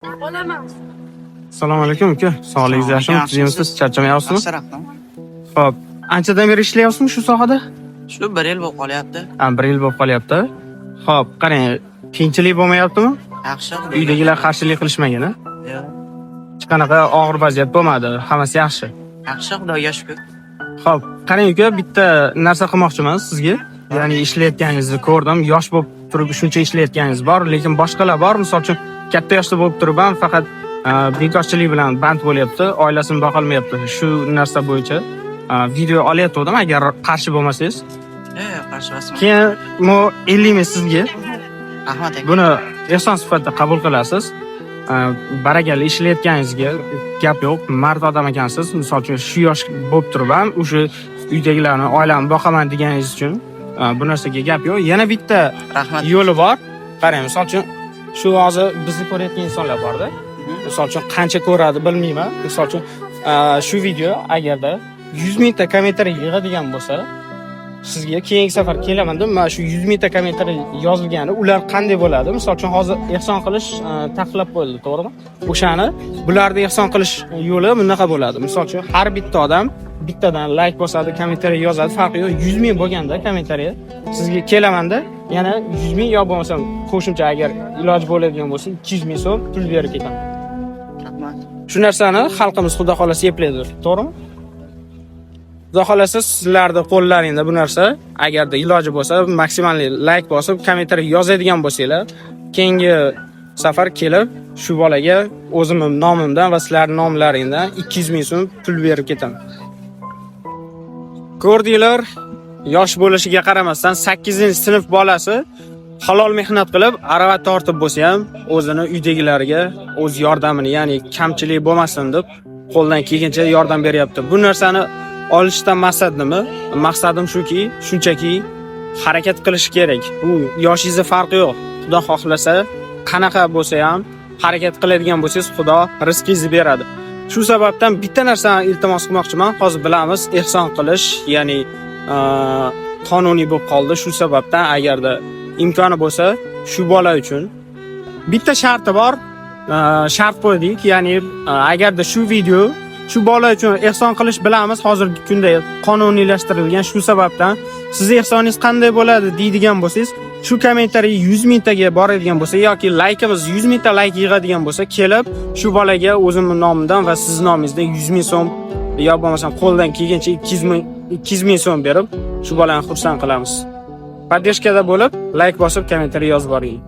Assalomu alaykum uka. Sog'ligingiz yaxshimi? Tuzimsiz, charchamayapsizmi? Xo'p, anchadan beri ishlayapsizmi shu sohada? Shu 1 yil bo'lib qolyapti. 1 yil bo'lib qolyapti. Xo'p, qarang, qiyinchilik bo'lmayaptimi? Yaxshi. Uydagilar qarshilik qilishmagan, a? Yo'q. Hech qanaqa og'ir vaziyat bo'lmadi. Hammasi yaxshi. Yaxshi, Xudoga shukr. Xo'p, qarang uka, bitta narsa qilmoqchiman sizga. Ya'ni ishlayotganingizni ko'rdim. Yosh bo'lib turib shuncha ishlayotganingiz bor, lekin boshqalar bor. Misol uchun, katta yoshda bo'lib turib ham faqat bekorchilik bilan band bo'lyapti, oilasini boqolmayapti. Shu narsa bo'yicha video olayotgandim agar qarshi bo'lmasangiz. Yo'q, qarshi emasman. Keyin 50 ming sizga. Rahmat aka. Buni ehson sifatida qabul qilasiz. Barakalla ishlayotganingizga gap yo'q. Mard odam ekansiz. Misol uchun shu yosh bo'lib turib ham o'sha uydagilarni, oilamni boqaman deganingiz uchun bu narsaga gap yo'q. Yana bitta Rahmat. yo'li bor. Qarang, misol uchun shu hozir bizni ko'rayotgan insonlar bor-da. Misol uchun qancha ko'radi bilmayman. Misol uchun shu video agarda 100 mingta kommentariy yig'adigan bo'lsa, sizga keyingi safar kelamanda mana shu 100 mingta kommentariy yozilgani ular qanday bo'ladi? Misol uchun hozir ehson qilish taqiqlab qo'yildi, to'g'rimi? O'shani bularni ehson qilish yo'li bunaqa bo'ladi. Misol uchun har bitta odam bittadan like bosadi, kommentariy yozadi, farqi yo'q. 100 ming bo'lganda kommentariy sizga kelamanda yana 100 ming yo bo'lmasa qo'shimcha agar iloj bo'ladigan bo'lsa 200 ming so'm pul berib ketaman. Rahmat. Shu narsani xalqimiz xudo xolasa eplaydi, to'g'rimi? Xudo xolasa sizlarning qo'llaringizda bu narsa agarda iloji bo'lsa maksimalli like bosib, kommentariy yozadigan bo'lsanglar, keyingi safar kelib shu bolaga o'zimning nomimdan va sizlarning nomlaringizdan 200 ming so'm pul berib ketaman. Ko'rdinglar, yosh bo'lishiga qaramasdan 8-sinf bolasi halol mehnat qilib, arava tortib bo'lsa ham o'zini uydagilariga o'z yordamini, ya'ni kamchilik bo'lmasin deb qo'ldan kelgancha yordam beryapti. Bu narsani olishdan maqsad nima? Maqsadim shuki, shunchaki harakat qilish kerak. Bu yoshingizga farqi yo'q. Xudo xohlasa, qanaqa bo'lsa ham harakat qiladigan bo'lsangiz, Xudo rizqingizni beradi. Shu sababdan bitta narsani iltimos qilmoqchiman. Hozir bilamiz, ehson qilish, ya'ni qonuniy bo'lib qoldi. Shu sababdan agarda imkoni bo'lsa, shu bola uchun bitta sharti bor. Shart qo'ydik, ya'ni agarda shu video shu bola uchun ehson qilish bilamiz, hozirgi kunda qonuniylashtirilgan. Shu sababdan siz ehsoningiz qanday bo'ladi deydigan bo'lsangiz, shu kommentariy 100 mingtaga boradigan bo'lsa yoki laykimiz 100 mingta layk yig'adigan bo'lsa, kelib shu bolaga o'zimning nomimdan va siz nomingizdan 100 ming so'm yo bo'lmasa qo'ldan kelgancha 200 ming so'm berib, shu bolani xursand qilamiz. Podдержкада bo'lib, layk bosib, kommentariy yozib boring.